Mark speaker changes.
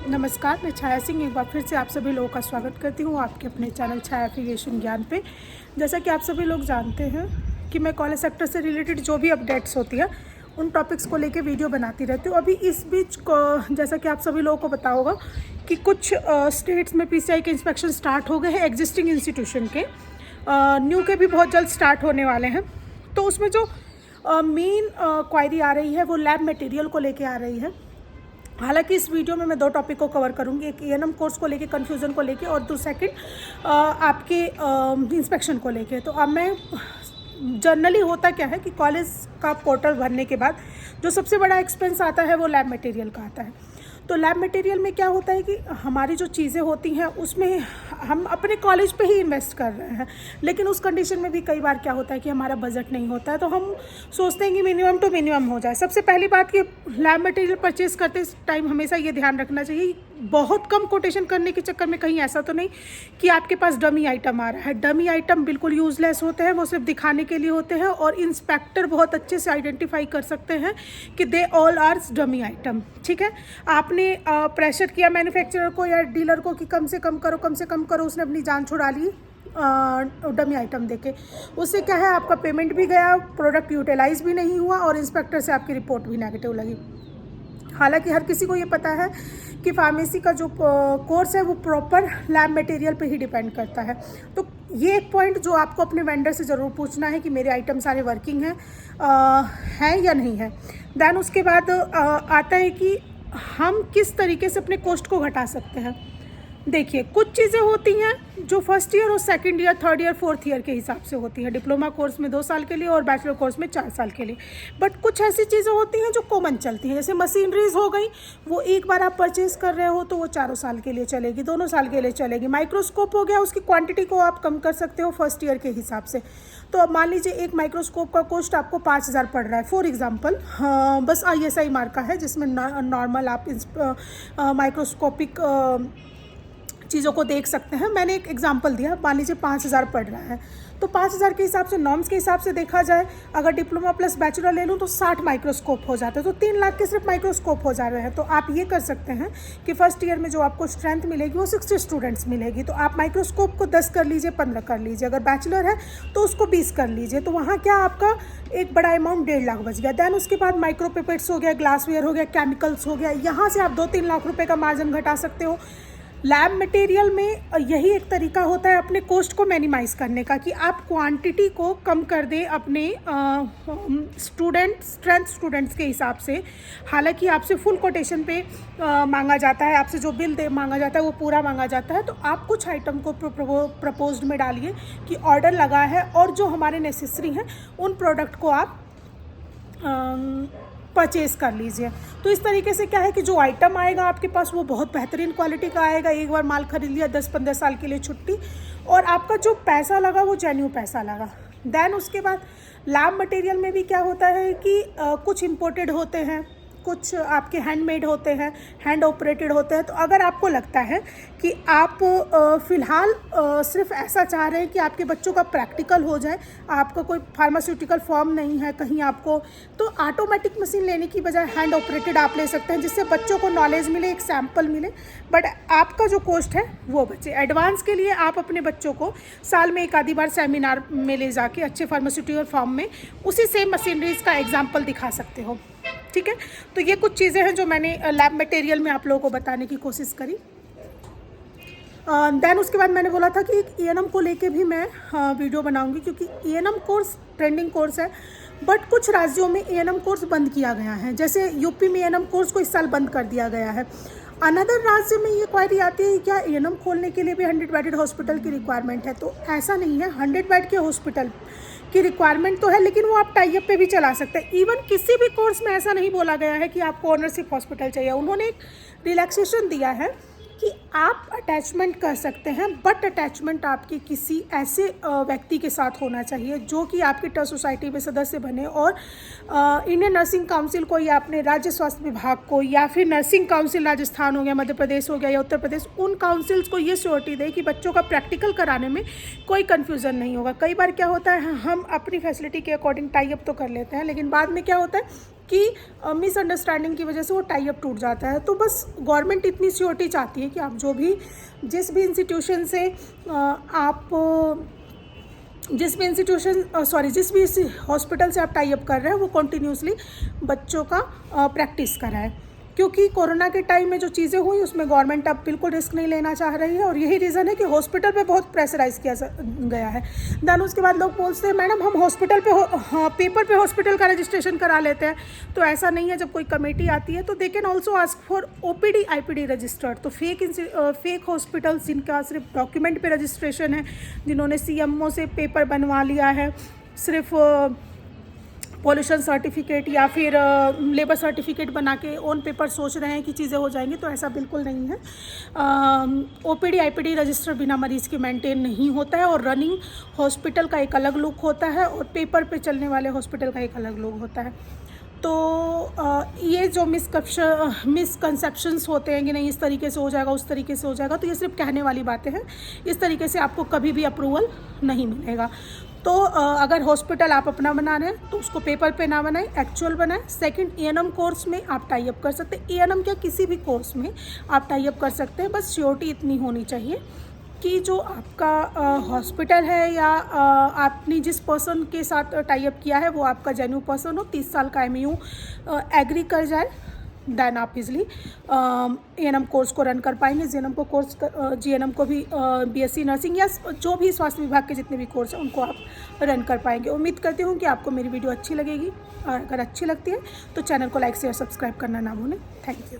Speaker 1: नमस्कार, मैं छाया सिंह एक बार फिर से आप सभी लोगों का स्वागत करती हूँ आपके अपने चैनल छाया एफिलिएशन ज्ञान पे। जैसा कि आप सभी लोग जानते हैं कि मैं कॉलेज सेक्टर से रिलेटेड जो भी अपडेट्स होती है उन टॉपिक्स को लेके वीडियो बनाती रहती हूँ। अभी इस बीच को जैसा कि आप सभी लोगों को पता होगा कि कुछ स्टेट्स में पीसीआई के इंस्पेक्शन स्टार्ट हो गए हैं एग्जिस्टिंग इंस्टीट्यूशन के, न्यू के भी बहुत जल्द स्टार्ट होने वाले हैं। तो उसमें जो मेन क्वायरी आ रही है वो लैब मटेरियल को लेके आ रही है। हालांकि इस वीडियो में मैं दो टॉपिक को कवर करूंगी, एक एएनएम कोर्स को लेके कन्फ्यूज़न को लेके और सेकंड आपके इंस्पेक्शन को लेके। तो अब मैं जनरली होता क्या है कि कॉलेज का पोर्टल भरने के बाद जो सबसे बड़ा एक्सपेंस आता है वो लैब मटेरियल का आता है। तो लैब मटेरियल में क्या होता है कि हमारी जो चीज़ें होती हैं उसमें हम अपने कॉलेज पे ही इन्वेस्ट कर रहे हैं, लेकिन उस कंडीशन में भी कई बार क्या होता है कि हमारा बजट नहीं होता है, तो हम सोचते हैं कि मिनिमम टू मिनिमम हो जाए। सबसे पहली बात कि लैब मटेरियल परचेज करते टाइम हमेशा ये ध्यान रखना चाहिए बहुत कम कोटेशन करने के चक्कर में कहीं ऐसा तो नहीं कि आपके पास डमी आइटम आ रहा है। डमी आइटम बिल्कुल यूजलेस होते हैं, वो सिर्फ दिखाने के लिए होते हैं और इंस्पेक्टर बहुत अच्छे से आइडेंटिफाई कर सकते हैं कि they all are dummy item. ठीक है, आपने प्रेशर किया मैन्युफैक्चरर को या डीलर को कि कम से कम करो, कम से कम करो, उसने अपनी जान छुड़ा ली डमी आइटम देके। उससे क्या है, आपका पेमेंट भी गया, प्रोडक्ट यूटिलाइज भी नहीं हुआ और इंस्पेक्टर से आपकी रिपोर्ट भी नेगेटिव लगी। हालांकि हर किसी को ये पता है कि फार्मेसी का जो कोर्स है वो प्रॉपर लैब मटेरियल पे ही डिपेंड करता है। तो ये एक पॉइंट जो आपको अपने वेंडर से ज़रूर पूछना है कि मेरे आइटम सारे वर्किंग हैं या नहीं है। देन उसके बाद आता है कि हम किस तरीके से अपने कॉस्ट को घटा सकते हैं। देखिए, कुछ चीज़ें होती हैं जो फर्स्ट ईयर और second year, third year, fourth year के हिसाब से होती है। डिप्लोमा कोर्स में 2 साल के लिए और बैचलर कोर्स में 4 साल के लिए। बट कुछ ऐसी चीज़ें होती हैं जो कॉमन चलती हैं, जैसे मशीनरीज हो गई, वो एक बार आप परचेज कर रहे हो तो वो 4 साल के लिए चलेगी, 2 साल के लिए चलेगी। माइक्रोस्कोप हो गया, उसकी क्वांटिटी को आप कम कर सकते हो फर्स्ट ईयर के हिसाब से। तो अब मान लीजिए एक माइक्रोस्कोप का कॉस्ट आपको 5,000 पड़ रहा है फॉर एग्जाम्पल, बस ISI मार्क का है जिसमें नॉर्मल आप माइक्रोस्कोपिक चीज़ों को देख सकते हैं। मैंने एक एग्जांपल दिया, मान लीजिए 5,000 पड़ रहा है, तो 5,000 के हिसाब से नॉर्म्स के हिसाब से देखा जाए, अगर डिप्लोमा प्लस बैचलर ले लूँ तो 60 माइक्रोस्कोप हो जाते हैं, तो 3 लाख के सिर्फ माइक्रोस्कोप हो जा रहे हैं। तो आप ये कर सकते हैं कि फर्स्ट ईयर में जो आपको स्ट्रेंथ मिलेगी वो 60 स्टूडेंट्स मिलेगी, तो आप माइक्रोस्कोप को 10 कर लीजिए, 15 कर लीजिए। अगर बैचलर है तो उसको 20 कर लीजिए, तो वहाँ क्या आपका एक बड़ा अमाउंट 1.5 लाख बच गया। दैन उसके बाद माइक्रोपिपेट्स हो गया, ग्लासवेयर हो गया, केमिकल्स हो गया, यहाँ से आप 2-3 लाख रुपये का मार्जिन घटा सकते हो। लैब मटेरियल में यही एक तरीका होता है अपने कॉस्ट को मिनिमाइज़ करने का कि आप क्वांटिटी को कम कर दें अपने स्टूडेंट्स के हिसाब से। हालांकि आपसे फुल कोटेशन पे मांगा जाता है, आपसे जो बिल मांगा जाता है वो पूरा मांगा जाता है, तो आप कुछ आइटम को प्रपोज्ड में डालिए कि ऑर्डर लगा है और जो हमारे नेसेसरी हैं उन प्रोडक्ट को आप परचेज़ कर लीजिए। तो इस तरीके से क्या है कि जो आइटम आएगा आपके पास वो बहुत बेहतरीन क्वालिटी का आएगा। एक बार माल खरीद लिया, 10-15 साल के लिए छुट्टी, और आपका जो पैसा लगा वो जेन्युइन पैसा लगा। देन उसके बाद लैब मटेरियल में भी क्या होता है कि कुछ इम्पोर्टेड होते हैं, कुछ आपके हैंडमेड होते हैं, हैंड ऑपरेटेड होते हैं। तो अगर आपको लगता है कि आप फ़िलहाल सिर्फ ऐसा चाह रहे हैं कि आपके बच्चों का प्रैक्टिकल हो जाए, आपका कोई फार्मास्यूटिकल फॉर्म नहीं है कहीं आपको, तो ऑटोमेटिक मशीन लेने की बजाय हैंड ऑपरेटेड आप ले सकते हैं, जिससे बच्चों को नॉलेज मिले, एक सैम्पल मिले, बट आपका जो कॉस्ट है वो बचे। एडवांस के लिए आप अपने बच्चों को साल में एक आधी बार सेमिनार में ले जाके अच्छे फार्मास्यूटिकल फॉर्म में उसी सेम मशीनरीज का एग्जाम्पल दिखा सकते हो। ठीक है, तो ये कुछ चीज़ें हैं जो मैंने लैब मटेरियल में आप लोगों को बताने की कोशिश करी। देन उसके बाद मैंने बोला था कि एक ENM को लेके भी मैं वीडियो बनाऊंगी, क्योंकि ENM कोर्स ट्रेंडिंग कोर्स है, बट कुछ राज्यों में ENM कोर्स बंद किया गया है। जैसे यूपी में ENM कोर्स को इस साल बंद कर दिया गया है। अनदर राज्य में ये क्वायरी आती है क्या ENM खोलने के लिए भी 100 बेडेड हॉस्पिटल की रिक्वायरमेंट है, तो ऐसा नहीं है। 100 बेड के हॉस्पिटल की रिक्वायरमेंट तो है, लेकिन वो आप टाई अप पे भी चला सकते हैं। इवन किसी भी कोर्स में ऐसा नहीं बोला गया है कि आपको ऑनरशिप हॉस्पिटल चाहिए। उन्होंने एक रिलैक्सेशन दिया है कि आप अटैचमेंट कर सकते हैं, बट अटैचमेंट आपके किसी ऐसे व्यक्ति के साथ होना चाहिए जो कि आपकी ट्रस्ट सोसाइटी में सदस्य बने, और इंडियन नर्सिंग काउंसिल को या अपने राज्य स्वास्थ्य विभाग को या फिर नर्सिंग काउंसिल राजस्थान हो गया, मध्य प्रदेश हो गया या उत्तर प्रदेश, उन काउंसिल्स को ये श्योरिटी दे कि बच्चों का प्रैक्टिकल कराने में कोई कन्फ्यूज़न नहीं होगा। कई बार क्या होता है, हम अपनी फैसिलिटी के अकॉर्डिंग टाई अप तो कर लेते हैं, लेकिन बाद में क्या होता है कि मिसअंडरस्टैंडिंग की वजह से वो टाई अप टूट जाता है। तो बस गवर्नमेंट इतनी श्योरिटी चाहती है कि आप जिस भी इंस्टीट्यूशन से जिस भी हॉस्पिटल से आप टाई अप कर रहे हैं वो कंटिन्यूसली बच्चों का प्रैक्टिस कराएं, क्योंकि कोरोना के टाइम में जो चीज़ें हुई उसमें गवर्नमेंट अब बिल्कुल रिस्क नहीं लेना चाह रही है, और यही रीज़न है कि हॉस्पिटल पे बहुत प्रेशराइज किया गया है। देन उसके बाद लोग बोलते हैं मैडम हम हॉस्पिटल पे पेपर पे हॉस्पिटल का रजिस्ट्रेशन करा लेते हैं, तो ऐसा नहीं है। जब कोई कमेटी आती है तो they can also ask for OPD IPD registered. तो फेक हॉस्पिटल्स जिनका सिर्फ डॉक्यूमेंट पे रजिस्ट्रेशन है, जिन्होंने CMO से पेपर बनवा लिया है, सिर्फ पॉल्यूशन सर्टिफिकेट या फिर लेबर सर्टिफिकेट बना के ऑन पेपर सोच रहे हैं कि चीज़ें हो जाएंगी, तो ऐसा बिल्कुल नहीं है। OPD IPD रजिस्टर बिना मरीज़ के मेंटेन नहीं होता है, और रनिंग हॉस्पिटल का एक अलग लुक होता है और पेपर पे चलने वाले हॉस्पिटल का एक अलग लुक होता है। तो ये जो मिसकंसेप्शंस होते हैं कि नहीं इस तरीके से हो जाएगा उस तरीके से हो जाएगा, तो ये सिर्फ कहने वाली बातें हैं। इस तरीके से आपको कभी भी अप्रूवल नहीं मिलेगा। तो अगर हॉस्पिटल आप अपना बना रहे हैं तो उसको पेपर पे ना बनाएं, एक्चुअल बनाएं। सेकंड, ENM कोर्स में आप टाई अप कर सकते हैं। ENM क्या, किसी भी कोर्स में आप टाई अप कर सकते हैं, बस श्योरिटी इतनी होनी चाहिए कि जो आपका हॉस्पिटल है या आपने जिस पर्सन के साथ टाई अप किया है वो आपका जेन्युइन पर्सन हो, 30 साल का MU एग्री कर जाए, देन आप इजली ENM कोर्स को रन कर पाएंगे। GNM को भी BSc नर्सिंग या जो भी स्वास्थ्य विभाग के जितने भी कोर्स हैं उनको आप रन कर पाएंगे। उम्मीद करती हूँ कि आपको मेरी वीडियो अच्छी लगेगी, और अगर अच्छी लगती है तो चैनल को लाइक शेयर सब्सक्राइब करना ना भूलें। Thank you.